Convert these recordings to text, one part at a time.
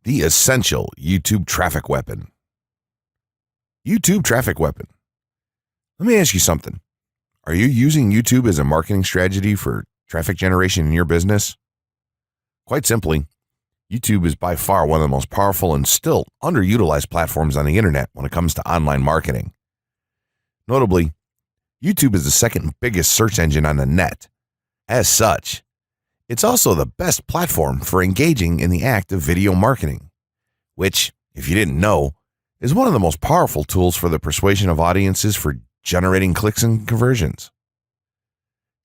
The essential YouTube traffic weapon. YouTube traffic weapon. Let me ask you something. Are you using YouTube as a marketing strategy for traffic generation in your business? Quite simply, YouTube is by far one of the most powerful and still underutilized platforms on the internet when it comes to online marketing. Notably, YouTube is the second biggest search engine on the net. As such, it's also the best platform for engaging in the act of video marketing, which, if you didn't know, is one of the most powerful tools for the persuasion of audiences for generating clicks and conversions.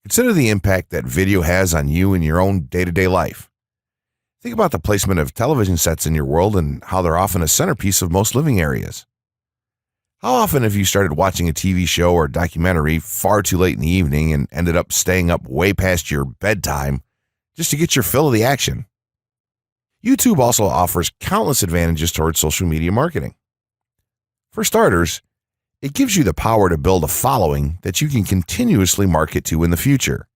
Consider the impact that video has on you in your own day-to-day life. Think about the placement of television sets in your world and how they're often a centerpiece of most living areas. How often have you started watching a TV show or documentary far too late in the evening and ended up staying up way past your bedtime just to get your fill of the action? YouTube also offers countless advantages towards social media marketing. For starters, it gives you the power to build a following that you can continuously market to in the future.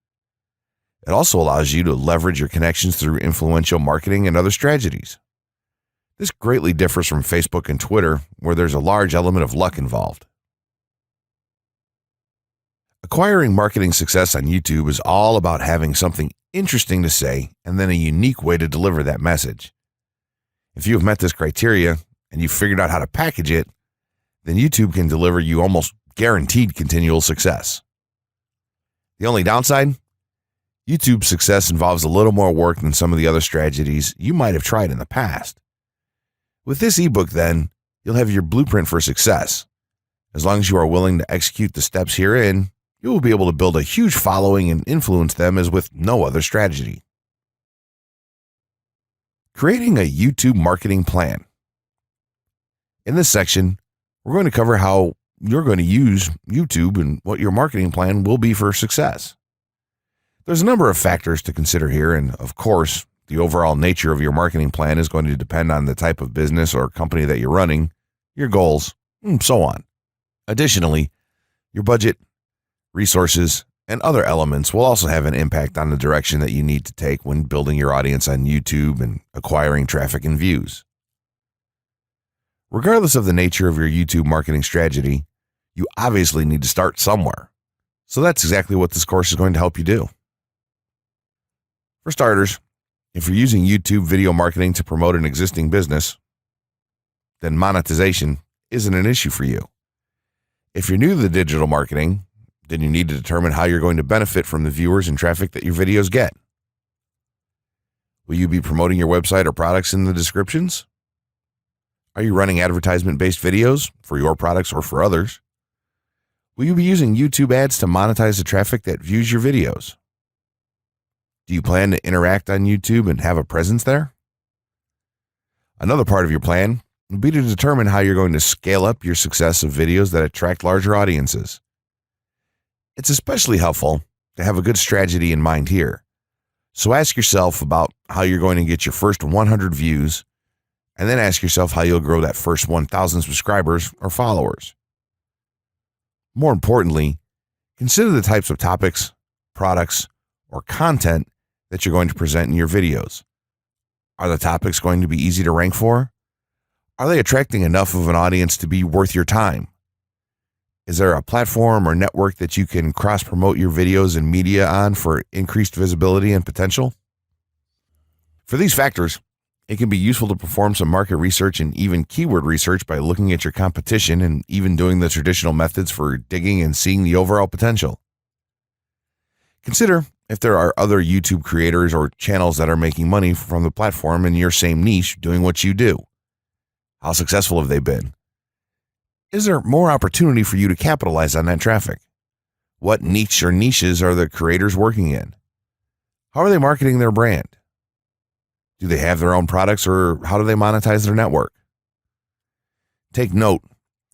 It also allows you to leverage your connections through influential marketing and other strategies. This greatly differs from Facebook and Twitter, where there's a large element of luck involved. Acquiring marketing success on YouTube is all about having something interesting to say and then a unique way to deliver that message. If you have met this criteria and you've figured out how to package it, then YouTube can deliver you almost guaranteed continual success. The only downside? YouTube's success involves a little more work than some of the other strategies you might have tried in the past. With this ebook, then, you'll have your blueprint for success. As long as you are willing to execute the steps herein, you will be able to build a huge following and influence them as with no other strategy. Creating a YouTube marketing plan. In this section, we're going to cover how you're going to use YouTube and what your marketing plan will be for success. There's a number of factors to consider here, and of course, the overall nature of your marketing plan is going to depend on the type of business or company that you're running, your goals, and so on. Additionally, your budget, resources, and other elements will also have an impact on the direction that you need to take when building your audience on YouTube and acquiring traffic and views. Regardless of the nature of your YouTube marketing strategy, you obviously need to start somewhere. So that's exactly what this course is going to help you do. For starters, if you're using YouTube video marketing to promote an existing business, then monetization isn't an issue for you. If you're new to the digital marketing, then you need to determine how you're going to benefit from the viewers and traffic that your videos get. Will you be promoting your website or products in the descriptions? Are you running advertisement-based videos for your products or for others? Will you be using YouTube ads to monetize the traffic that views your videos? Do you plan to interact on YouTube and have a presence there? Another part of your plan will be to determine how you're going to scale up your success of videos that attract larger audiences. It's especially helpful to have a good strategy in mind here. So ask yourself about how you're going to get your first 100 views, and then ask yourself how you'll grow that first 1,000 subscribers or followers. More importantly, consider the types of topics, products, or content that you're going to present in your videos. Are the topics going to be easy to rank for? Are they attracting enough of an audience to be worth your time? Is there a platform or network that you can cross-promote your videos and media on for increased visibility and potential? For these factors, it can be useful to perform some market research and even keyword research by looking at your competition and even doing the traditional methods for digging and seeing the overall potential. Consider if there are other YouTube creators or channels that are making money from the platform in your same niche doing what you do. How successful have they been? Is there more opportunity for you to capitalize on that traffic? What niche or niches are the creators working in? How are they marketing their brand? Do they have their own products, or how do they monetize their network? Take note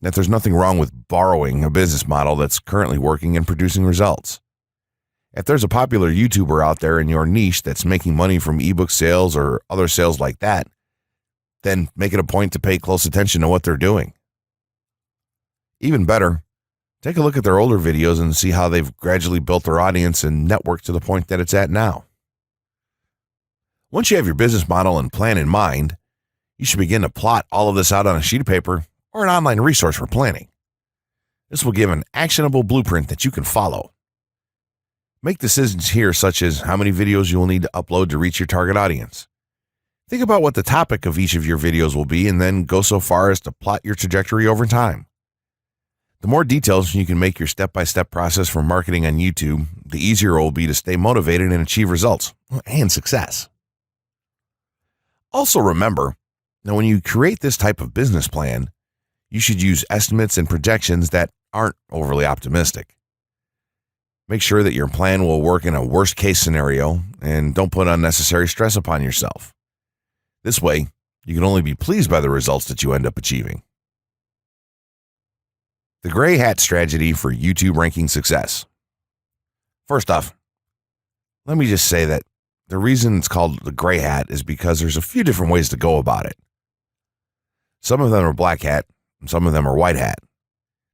that there's nothing wrong with borrowing a business model that's currently working and producing results. If there's a popular YouTuber out there in your niche that's making money from ebook sales or other sales like that, then make it a point to pay close attention to what they're doing. Even better, take a look at their older videos and see how they've gradually built their audience and network to the point that it's at now. Once you have your business model and plan in mind, You should begin to plot all of this out on a sheet of paper or an online resource for planning. This will give an actionable blueprint that you can follow. Make decisions here, such as how many videos you will need to upload to reach your target audience. Think about what the topic of each of your videos will be, and then go so far as to plot your trajectory over time. The more details you can make your step-by-step process for marketing on YouTube, the easier it will be to stay motivated and achieve results and success. Also remember that when you create this type of business plan, you should use estimates and projections that aren't overly optimistic. Make sure that your plan will work in a worst-case scenario, and don't put unnecessary stress upon yourself. This way, you can only be pleased by the results that you end up achieving. The gray hat strategy for YouTube ranking success. First off, let me just say that the reason it's called the gray hat is because there's a few different ways to go about it. Some of them are black hat, and some of them are white hat.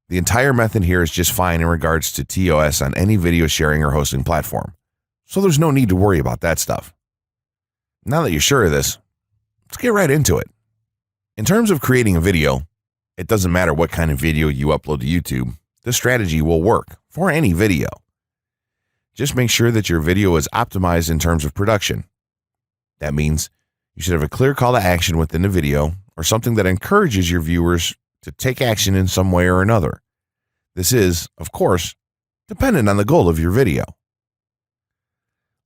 The entire method here is just fine in regards to TOS on any video sharing or hosting platform, so there's no need to worry about that stuff. Now that you're sure of this, let's get right into it. In terms of creating a video, it doesn't matter what kind of video you upload to YouTube, this strategy will work for any video. Just make sure that your video is optimized in terms of production. That means you should have a clear call to action within the video, or something that encourages your viewers to take action in some way or another. This is, of course, dependent on the goal of your video.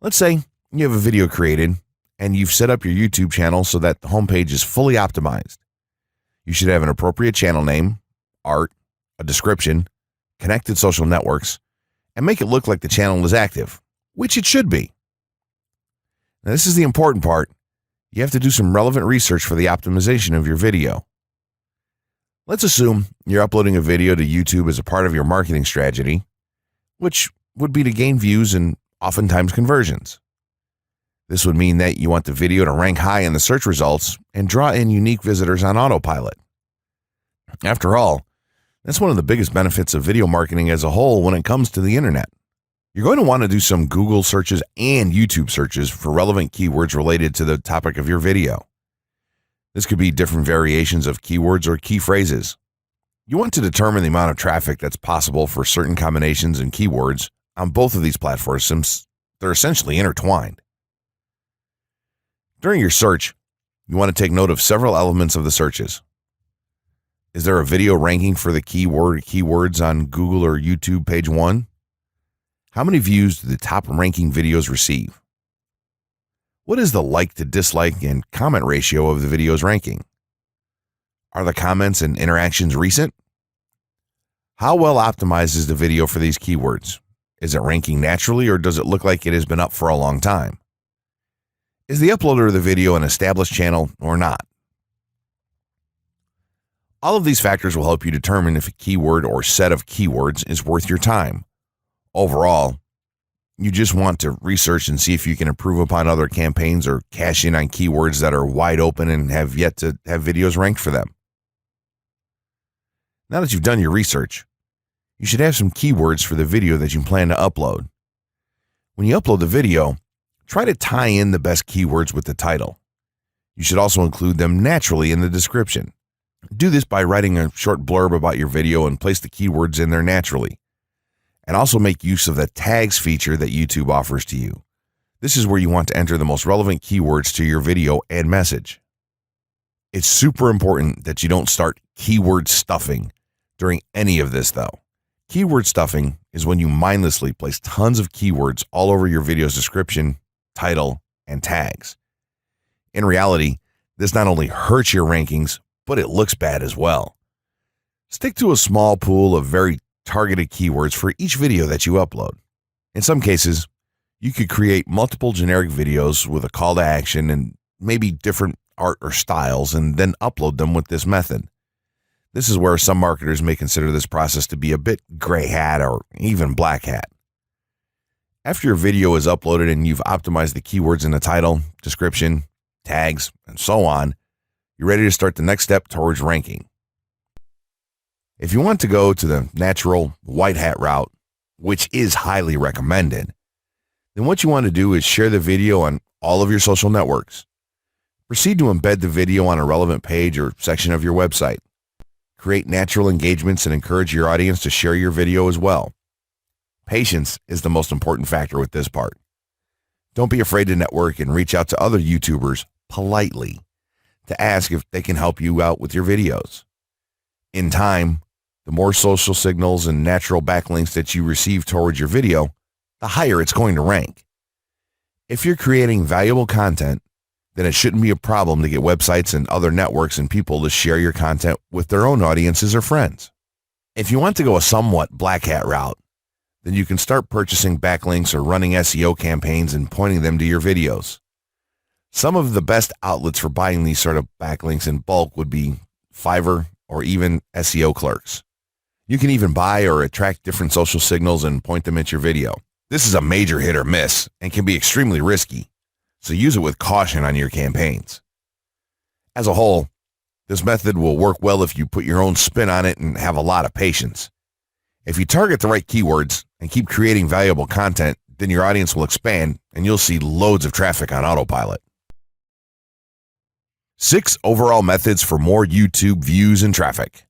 Let's say you have a video created and you've set up your YouTube channel so that the homepage is fully optimized. You should have an appropriate channel name, art, a description, connected social networks, and make it look like the channel is active, which it should be. Now, this is the important part. You have to do some relevant research for the optimization of your video. Let's assume you're uploading a video to YouTube as a part of your marketing strategy, which would be to gain views and oftentimes conversions. This would mean that you want the video to rank high in the search results and draw in unique visitors on autopilot. After all, that's one of the biggest benefits of video marketing as a whole when it comes to the internet. You're going to want to do some Google searches and YouTube searches for relevant keywords related to the topic of your video. This could be different variations of keywords or key phrases. You want to determine the amount of traffic that's possible for certain combinations and keywords on both of these platforms, since they're essentially intertwined. During your search, you want to take note of several elements of the searches. Is there a video ranking for the keywords on Google or YouTube page 1? How many views do the top ranking videos receive? What is the like to dislike and comment ratio of the video's ranking? Are the comments and interactions recent? How well optimized is the video for these keywords? Is it ranking naturally, or does it look like it has been up for a long time? Is the uploader of the video an established channel or not? All of these factors will help you determine if a keyword or set of keywords is worth your time. Overall, you just want to research and see if you can improve upon other campaigns or cash in on keywords that are wide open and have yet to have videos ranked for them. Now that you've done your research, you should have some keywords for the video that you plan to upload. When you upload the video, try to tie in the best keywords with the title. You should also include them naturally in the description. Do this by writing a short blurb about your video and place the keywords in there naturally. And also make use of the tags feature that YouTube offers to you. This is where you want to enter the most relevant keywords to your video and message. It's super important that you don't start keyword stuffing during any of this, though. Keyword stuffing is when you mindlessly place tons of keywords all over your video's description, title, and tags. In reality, this not only hurts your rankings, but it looks bad as well. Stick to a small pool of very targeted keywords for each video that you upload. In some cases, you could create multiple generic videos with a call to action and maybe different art or styles, and then upload them with this method. This is where some marketers may consider this process to be a bit gray hat or even black hat. After your video is uploaded and you've optimized the keywords in the title, description, tags, and so on, you're ready to start the next step towards ranking. If you want to go to the natural white hat route, which is highly recommended, then what you want to do is share the video on all of your social networks. Proceed to embed the video on a relevant page or section of your website. Create natural engagements and encourage your audience to share your video as well. Patience is the most important factor with this part. Don't be afraid to network and reach out to other YouTubers politely to ask if they can help you out with your videos. In time, the more social signals and natural backlinks that you receive towards your video, the higher it's going to rank. If you're creating valuable content, then it shouldn't be a problem to get websites and other networks and people to share your content with their own audiences or friends. If you want to go a somewhat black hat route, then you can start purchasing backlinks or running SEO campaigns and pointing them to your videos. Some of the best outlets for buying these sort of backlinks in bulk would be Fiverr or even SEO clerks. You can even buy or attract different social signals and point them at your video. This is a major hit or miss and can be extremely risky, so use it with caution on your campaigns. As a whole, this method will work well if you put your own spin on it and have a lot of patience. If you target the right keywords and keep creating valuable content, then your audience will expand and you'll see loads of traffic on autopilot. 6 overall methods for more YouTube views and traffic.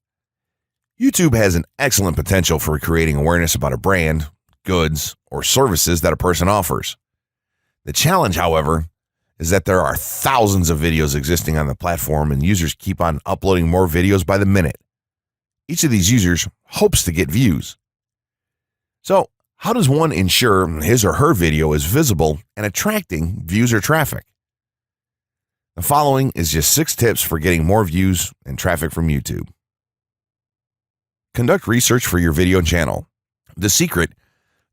YouTube has an excellent potential for creating awareness about a brand, goods, or services that a person offers. The challenge, however, is that there are thousands of videos existing on the platform and users keep on uploading more videos by the minute. Each of these users hopes to get views. So, how does one ensure his or her video is visible and attracting views or traffic? The following is just 6 tips for getting more views and traffic from YouTube. Conduct research for your video channel. The secret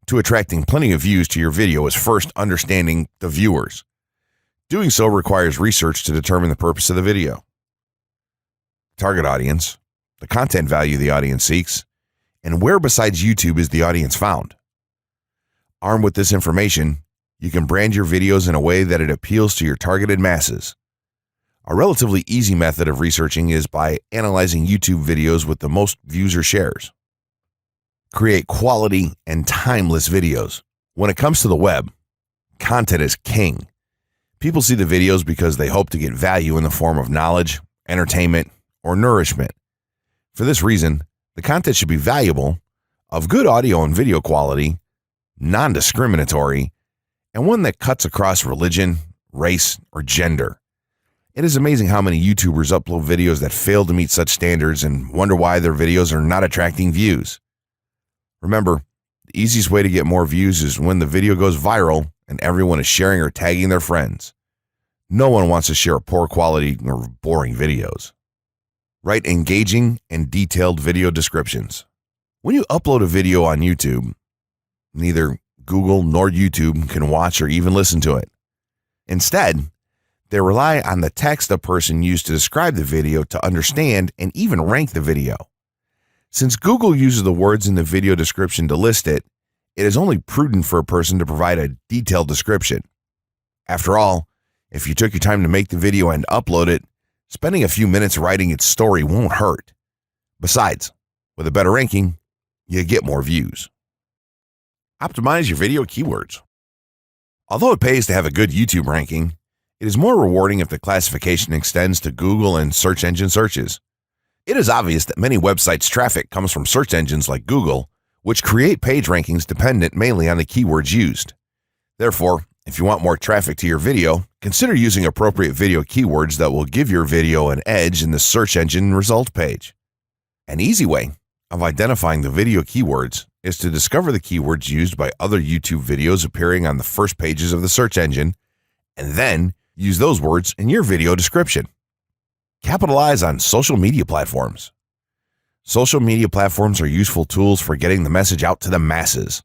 to attracting plenty of views to your video is first understanding the viewers. Doing so requires research to determine the purpose of the video, target audience, the content value the audience seeks, and where besides YouTube is the audience found. Armed with this information, you can brand your videos in a way that it appeals to your targeted masses. A relatively easy method of researching is by analyzing YouTube videos with the most views or shares. Create quality and timeless videos. When it comes to the web, content is king. People see the videos because they hope to get value in the form of knowledge, entertainment, or nourishment. For this reason, the content should be valuable, of good audio and video quality, non-discriminatory, and one that cuts across religion, race, or gender. It is amazing how many YouTubers upload videos that fail to meet such standards and wonder why their videos are not attracting views. Remember, the easiest way to get more views is when the video goes viral and everyone is sharing or tagging their friends. No one wants to share poor quality or boring videos. Write engaging and detailed video descriptions. When you upload a video on YouTube, neither Google nor YouTube can watch or even listen to it. Instead, they rely on the text a person used to describe the video to understand and even rank the video. Since Google uses the words in the video description to list it, it is only prudent for a person to provide a detailed description. After all, if you took your time to make the video and upload it, spending a few minutes writing its story won't hurt. Besides, with a better ranking, you get more views. Optimize your video keywords. Although it pays to have a good YouTube ranking, it is more rewarding if the classification extends to Google and search engine searches. It is obvious that many websites' traffic comes from search engines like Google, which create page rankings dependent mainly on the keywords used. Therefore, if you want more traffic to your video, consider using appropriate video keywords that will give your video an edge in the search engine result page. An easy way of identifying the video keywords is to discover the keywords used by other YouTube videos appearing on the first pages of the search engine, and then use those words in your video description. Capitalize on social media platforms. Social media platforms are useful tools for getting the message out to the masses.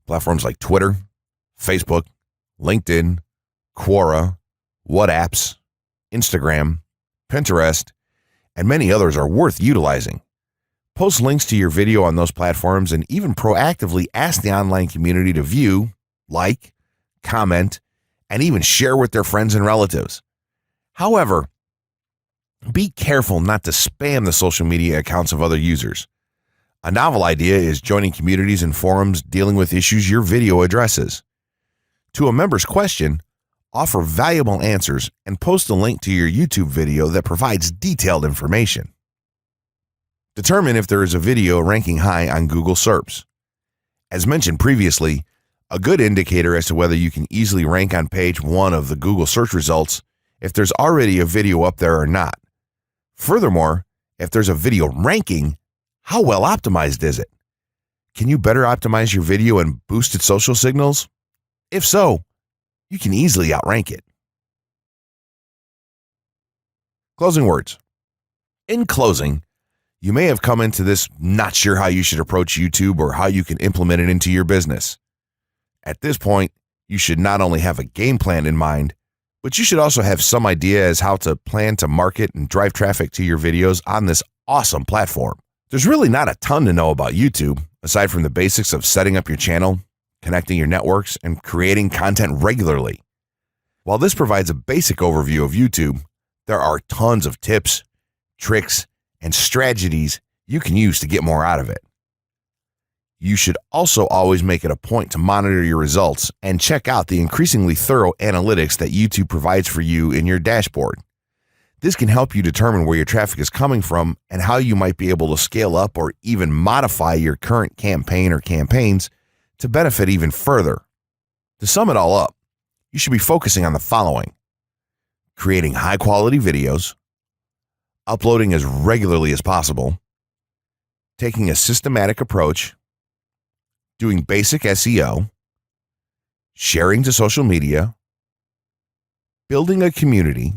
Platforms like Twitter, Facebook, LinkedIn, Quora, WhatsApp, Instagram, Pinterest, and many others are worth utilizing. Post links to your video on those platforms and even proactively ask the online community to view, like, comment, and even share with their friends and relatives. However, be careful not to spam the social media accounts of other users. A novel idea is joining communities and forums dealing with issues your video addresses. To a member's question, offer valuable answers, and post a link to your YouTube video that provides detailed information. Determine if there is a video ranking high on Google SERPs. As mentioned previously, a good indicator as to whether you can easily rank on page 1 of the Google search results if there's already a video up there or not. Furthermore, if there's a video ranking, how well optimized is it? Can you better optimize your video and boost its social signals? If so, you can easily outrank it. Closing words. In closing, you may have come into this not sure how you should approach YouTube or how you can implement it into your business. At this point, you should not only have a game plan in mind, but you should also have some idea as how to plan to market and drive traffic to your videos on this awesome platform. There's really not a ton to know about YouTube, aside from the basics of setting up your channel, connecting your networks, and creating content regularly. While this provides a basic overview of YouTube, there are tons of tips, tricks, and strategies you can use to get more out of it. You should also always make it a point to monitor your results and check out the increasingly thorough analytics that YouTube provides for you in your dashboard. This can help you determine where your traffic is coming from and how you might be able to scale up or even modify your current campaign or campaigns to benefit even further. To sum it all up, you should be focusing on the following: creating high-quality videos, uploading as regularly as possible, taking a systematic approach, doing basic SEO, sharing to social media, building a community,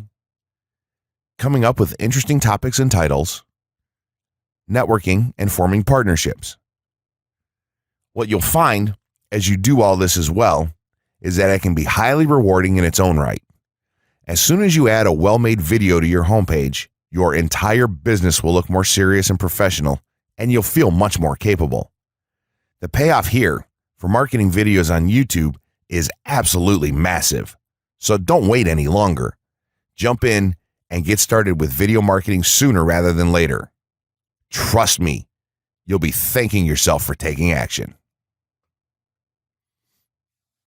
coming up with interesting topics and titles, networking, and forming partnerships. What you'll find as you do all this as well is that it can be highly rewarding in its own right. As soon as you add a well-made video to your homepage, your entire business will look more serious and professional, and you'll feel much more capable. The payoff here for marketing videos on YouTube is absolutely massive. So don't wait any longer. Jump in and get started with video marketing sooner rather than later. Trust me, you'll be thanking yourself for taking action.